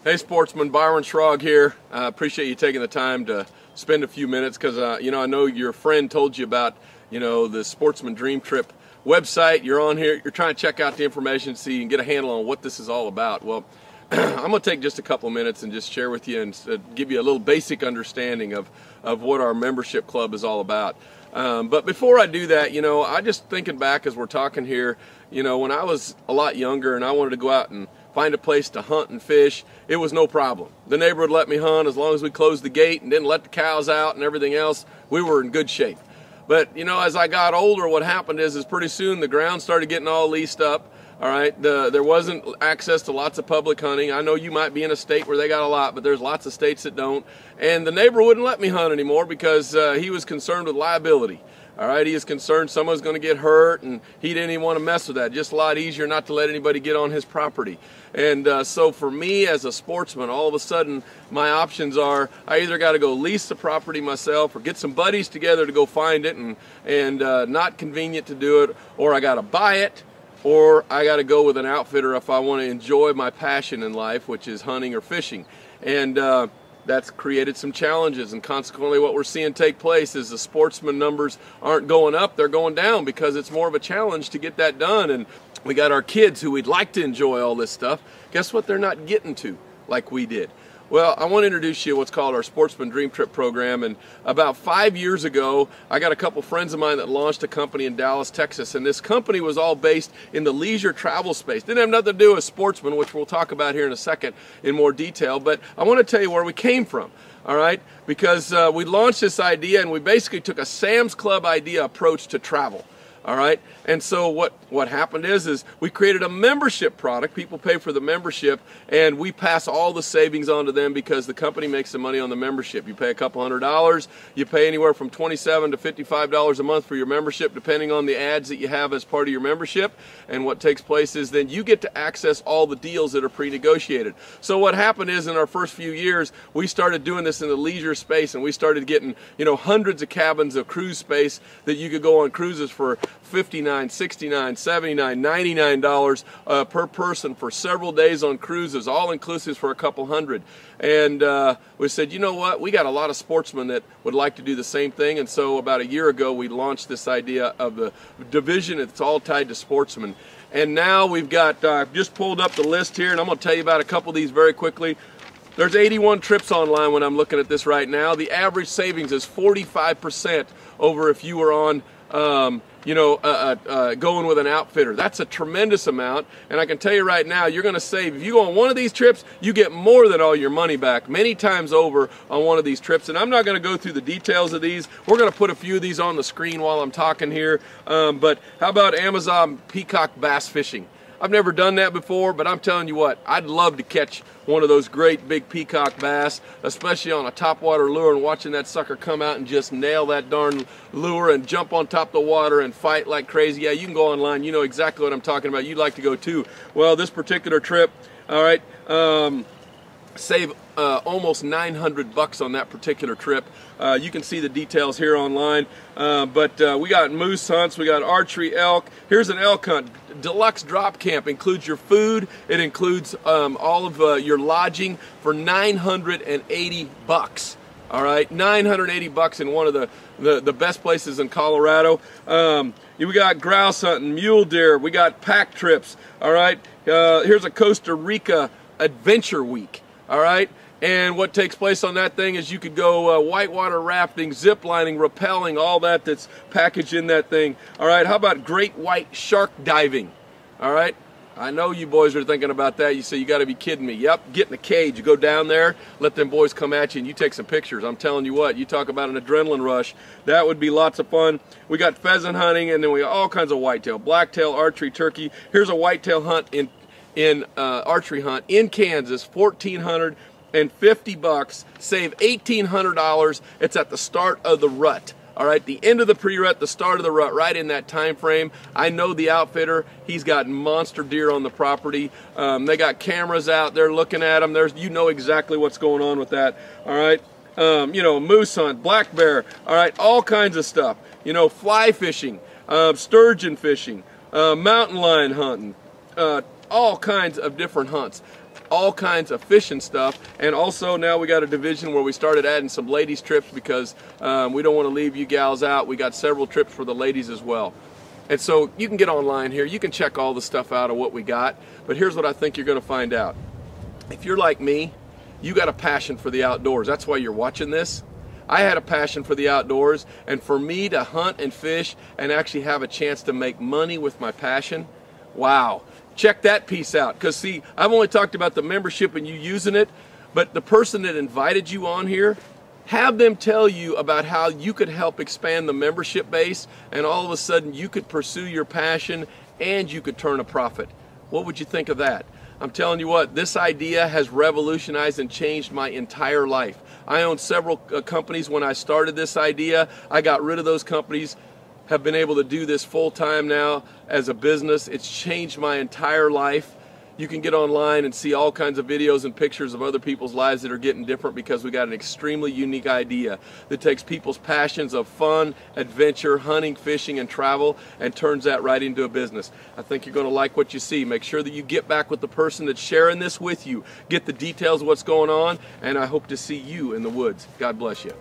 Hey, Sportsman Byron here. I appreciate you taking the time to spend a few minutes because, I know your friend told you about, the Sportsman Dream Trip website. You're on here, you're trying to check out the information so you can get a handle on what this is all about. Well, I'm going to take just a couple minutes and just share with you and give you a little basic understanding of what our membership club is all about. But before I do that, I just thinking back as we're talking here, when I was a lot younger and I wanted to go out and find a place to hunt and fish, it was no problem. The neighbor would let me hunt as long as we closed the gate and didn't let the cows out and everything else. We were in good shape. But, as I got older, what happened is pretty soon the ground started getting all leased up. All right, there wasn't access to lots of public hunting. I know you might be in a state where they got a lot, but there's lots of states that don't. And the neighbor wouldn't let me hunt anymore because he was concerned with liability. All right, he is concerned someone's going to get hurt, and he didn't even want to mess with that. Just a lot easier not to let anybody get on his property. And so for me as a sportsman, all of a sudden my options are I either got to go lease the property myself or get some buddies together to go find it and not convenient to do it, or I got to buy it, or I got to go with an outfitter if I want to enjoy my passion in life, which is hunting or fishing. And that's created some challenges, and consequently what we're seeing take place is the sportsman numbers aren't going up, they're going down because it's more of a challenge to get that done. And we got our kids who we'd like to enjoy all this stuff. Guess what they're not getting to like we did? Well, I want to introduce you to what's called our Sportsman Dream Trip program. And about 5 years ago, I got a couple friends of mine that launched a company in Dallas, Texas. And this company was all based in the leisure travel space. Didn't have nothing to do with sportsmen, which we'll talk about here in a second in more detail. But I want to tell you where we came from, all right? Because we launched this idea and we basically took a Sam's Club idea approach to travel. All right, and so what happened is we created a membership product. People pay for the membership, and we pass all the savings on to them because the company makes the money on the membership. You pay a couple $100. You pay anywhere from $27 to $55 a month for your membership, depending on the ads that you have as part of your membership. And what takes place is then you get to access all the deals that are pre-negotiated. So what happened is in our first few years, we started doing this in the leisure space, and we started getting hundreds of cabins of cruise space that you could go on cruises for $59, $69, $79, $99 per person for several days on cruises, all inclusive for a couple hundred. And we said, you know what, we got a lot of sportsmen that would like to do the same thing. And so about a year ago, we launched this idea of the division. It's all tied to sportsmen. And now we've got, just pulled up the list here, and I'm going to tell you about a couple of these very quickly. There's 81 trips online when I'm looking at this right now. The average savings is 45% over if you were on going with an outfitter. That's a tremendous amount, and I can tell you right now, you're going to save. If you go on one of these trips, you get more than all your money back, many times over on one of these trips. And I'm not going to go through the details of these. We're going to put a few of these on the screen while I'm talking here. But how about Amazon peacock bass fishing? I've never done that before, but I'm telling you what, I'd love to catch one of those great big peacock bass, especially on a topwater lure, and watching that sucker come out and just nail that darn lure and jump on top of the water and fight like crazy. Yeah, you can go online. You know exactly what I'm talking about. You'd like to go too. Well, this particular trip, all right, save almost $900 on that particular trip. You can see the details here online. But we got moose hunts, we got archery, elk. Here's an elk hunt. Deluxe drop camp includes your food. It includes all of your lodging for $980. All right, $980 in one of the best places in Colorado. We got grouse hunting, mule deer. We got pack trips. All right, here's a Costa Rica adventure week. All right, and what takes place on that thing is you could go whitewater rafting, zip lining, rappelling, all that's packaged in that thing. All right, how about great white shark diving? All right, I know you boys are thinking about that. You say, you got to be kidding me. Yep, get in the cage. You go down there, let them boys come at you, and you take some pictures. I'm telling you what, you talk about an adrenaline rush. That would be lots of fun. We got pheasant hunting, and then we got all kinds of whitetail, blacktail, archery, turkey. Here's a whitetail hunt in archery hunt in Kansas, $1,450, save $1,800. It's at the start of the rut. All right, the end of the pre-rut, the start of the rut, right in that time frame. I know the outfitter. He's got monster deer on the property. They got cameras out there looking at them. You know exactly what's going on with that. All right, moose hunt, black bear. All right, all kinds of stuff. Fly fishing, sturgeon fishing, mountain lion hunting. All kinds of different hunts. all kinds of fishing stuff. And also now we got a division where we started adding some ladies trips because we don't want to leave you gals out. We got several trips for the ladies as well. And so you can get online here, you can check all the stuff out of what we got, but here's what I think you're going to find out. If you're like me, you got a passion for the outdoors. That's why you're watching this. I had a passion for the outdoors, and for me to hunt and fish and actually have a chance to make money with my passion, wow. Check that piece out, because see, I've only talked about the membership and you using it, but the person that invited you on here, have them tell you about how you could help expand the membership base, and all of a sudden you could pursue your passion and you could turn a profit. What would you think of that? I'm telling you what, this idea has revolutionized and changed my entire life. I owned several companies when I started this idea. I got rid of those companies, have been able to do this full time now as a business. It's changed my entire life. You can get online and see all kinds of videos and pictures of other people's lives that are getting different because we got an extremely unique idea that takes people's passions of fun, adventure, hunting, fishing, and travel and turns that right into a business. I think you're going to like what you see. Make sure that you get back with the person that's sharing this with you. Get the details of what's going on, and I hope to see you in the woods. God bless you.